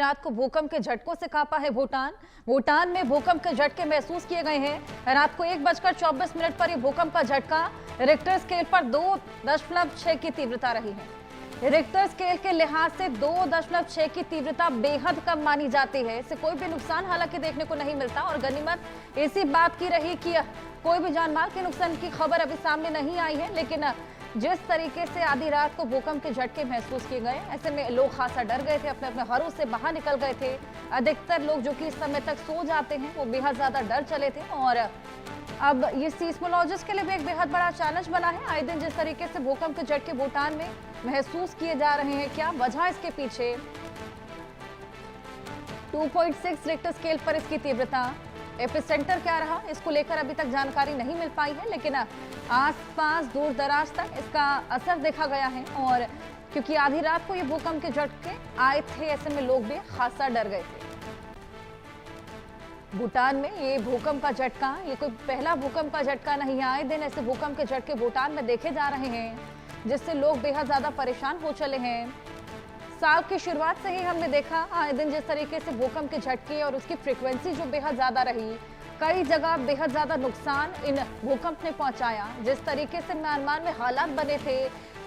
रात को भूकंप के झटकों से कांपा है भूटान में भूकंप के झटके महसूस किए गए हैं। रात को 1:24 पर यह भूकंप का झटका रिक्टर स्केल पर 2.6 की तीव्रता रही है। रिक्टर स्केल के लिहाज से 2.6 की तीव्रता बेहद कम मानी जाती है। इससे कोई भी नुकसान हालांकि देखने को नहीं मिलता और गनीमत इसी बात की रही कि कोई भी जानमाल के नुकसान की खबर अभी सामने नहीं आई है। लेकिन जिस तरीके से आधी रात को भूकंप के झटके महसूस किए गए, ऐसे में लोग खासा डर गए थे, अपने अपने घरों से बाहर निकल गए थे। अधिकतर लोग जो कि इस समय तक सो जाते हैं वो बेहद ज्यादा डर चले थे। और अब ये सीस्मोलॉजिस्ट के लिए भी एक बेहद बड़ा चैलेंज बना है। आए दिन जिस तरीके से भूकंप के झटके भूटान में महसूस किए जा रहे हैं, क्या वजह इसके पीछे? 2.6 रिक्टर स्केल पर इसकी तीव्रता, एपिसेंटर क्या रहा, इसको लेकर अभी तक जानकारी नहीं मिल पाई है। लेकिन आसपास दूर दराज तक इसका असर देखा गया है। और क्योंकि आधी रात को ये भूकंप के झटके आए थे, ऐसे में लोग भी खासा डर गए थे। भूटान में ये भूकंप का झटका, ये कोई पहला भूकंप का झटका नहीं है। आए दिन ऐसे भूकंप के झटके भूटान में देखे जा रहे हैं, जिससे लोग बेहद ज्यादा परेशान हो चले हैं। साल की शुरुआत से ही हमने देखा आए दिन जिस तरीके से भूकंप के झटके और उसकी फ्रीक्वेंसी जो बेहद ज्यादा रही, कई जगह बेहद ज्यादा नुकसान इन भूकंप ने पहुंचाया। जिस तरीके से म्यांमार में हालात बने थे,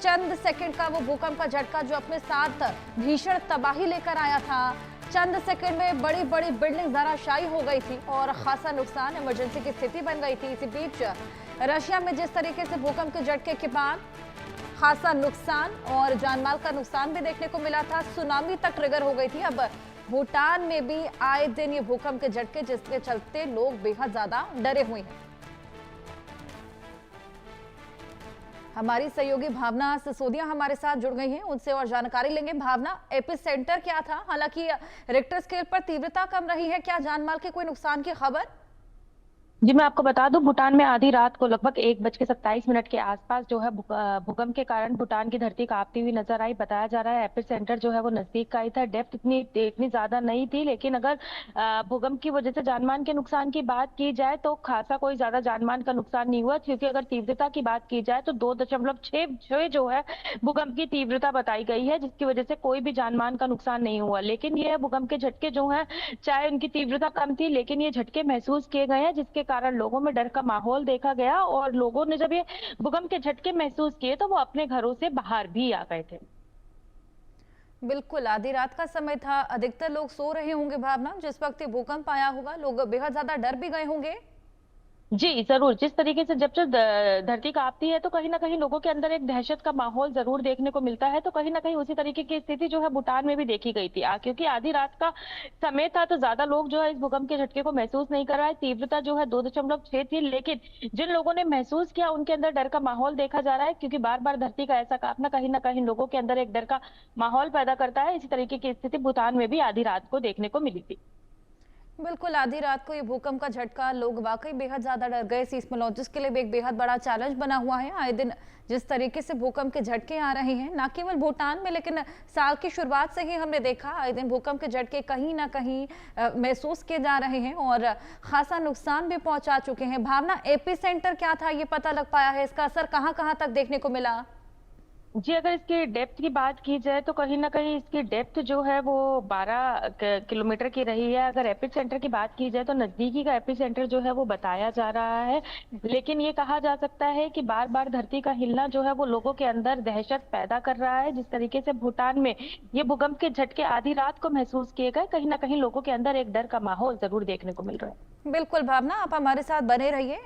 चंद सेकंड का वो भूकंप का झटका जो अपने साथ भीषण तबाही लेकर आया था, चंद सेकंड में बड़ी बड़ी बिल्डिंग धराशायी हो गई थी और खासा नुकसान, इमरजेंसी की स्थिति बन गई थी। इसी बीच रशिया में जिस तरीके से भूकंप के झटके के बाद खासा नुकसान और जानमाल का नुकसान भी देखने को मिला था, सुनामी तक ट्रिगर हो गई थी। अब भूटान में भी आए दिन ये भूकंप के झटके, जिसके चलते लोग बेहद ज्यादा डरे हुए हैं। हमारी सहयोगी भावना सिसोदिया हमारे साथ जुड़ गई हैं, उनसे और जानकारी लेंगे। भावना, एपिसेंटर क्या था? हालांकि रिक्टर स्केल पर तीव्रता कम रही है, क्या जानमाल के कोई नुकसान की खबर? जी, मैं आपको बता दूं, भूटान में आधी रात को लगभग 1:27 के आसपास जो है भूकंप के कारण भूटान की धरती कांपती हुई नजर आई। बताया जा रहा है एपिसेंटर जो है वो नजदीक का ही था। डेप्थ इतनी ज्यादा नहीं थी, लेकिन अगर भूकंप की वजह से जानमाल के नुकसान की बात की जाए तो खासा कोई ज्यादा जानमाल का नुकसान नहीं हुआ। क्योंकि अगर तीव्रता की बात की जाए तो 2.6 जो है भूकंप की तीव्रता बताई गई है, जिसकी वजह से कोई भी जानमाल का नुकसान नहीं हुआ। लेकिन ये भूकंप के झटके जो है, चाहे उनकी तीव्रता कम थी, लेकिन ये झटके महसूस किए गए हैं, जिसके कारण लोगों में डर का माहौल देखा गया। और लोगों ने जब ये भूकंप के झटके महसूस किए तो वो अपने घरों से बाहर भी आ गए थे। बिल्कुल, आधी रात का समय था, अधिकतर लोग सो रहे होंगे। भावना, जिस वक्त ये भूकंप आया होगा, लोग बेहद ज्यादा डर भी गए होंगे। जी जरूर, जिस तरीके से जब धरती कांपती है तो कहीं ना कहीं लोगों के अंदर एक दहशत का माहौल जरूर देखने को मिलता है। तो कहीं ना कहीं उसी तरीके की स्थिति जो है भूटान में भी देखी गई थी। क्योंकि आधी रात का समय था तो ज्यादा लोग जो है इस भूकंप के झटके को महसूस नहीं कर रहा है। तीव्रता जो है 2.6 थी, लेकिन जिन लोगों ने महसूस किया उनके अंदर डर का माहौल देखा जा रहा है। क्योंकि बार बार धरती का ऐसा कांपना कहीं ना कहीं लोगों के अंदर एक डर का माहौल पैदा करता है। इसी तरीके की स्थिति भूटान में भी आधी रात को देखने को मिली थी। बिल्कुल, आधी रात को ये भूकंप का झटका, लोग वाकई बेहद ज्यादा डर गए। सीस्मोलॉजिस्ट के लिए भी एक बेहद बड़ा चैलेंज बना हुआ है। आए दिन जिस तरीके से भूकंप के झटके आ रहे हैं, न केवल भूटान में, लेकिन साल की शुरुआत से ही हमने देखा आए दिन भूकंप के झटके कहीं ना कहीं महसूस किए जा रहे हैं और खासा नुकसान भी पहुंचा चुके हैं। भावना, एपिसेंटर क्या था, ये पता लग पाया है? इसका असर कहां कहां तक देखने को मिला? जी, अगर इसकी डेप्थ की बात की जाए तो कहीं ना कहीं इसकी डेप्थ जो है वो 12 किलोमीटर की रही है। अगर एपिक सेंटर की बात की जाए तो नजदीकी का एपिक सेंटर जो है वो बताया जा रहा है। लेकिन ये कहा जा सकता है कि बार बार धरती का हिलना जो है वो लोगों के अंदर दहशत पैदा कर रहा है। जिस तरीके से भूटान में ये भूकंप के झटके आधी रात को महसूस किए गए, कहीं ना कहीं लोगों के अंदर एक डर का माहौल जरूर देखने को मिल रहा है। बिल्कुल भावना, आप हमारे साथ बने रहिए।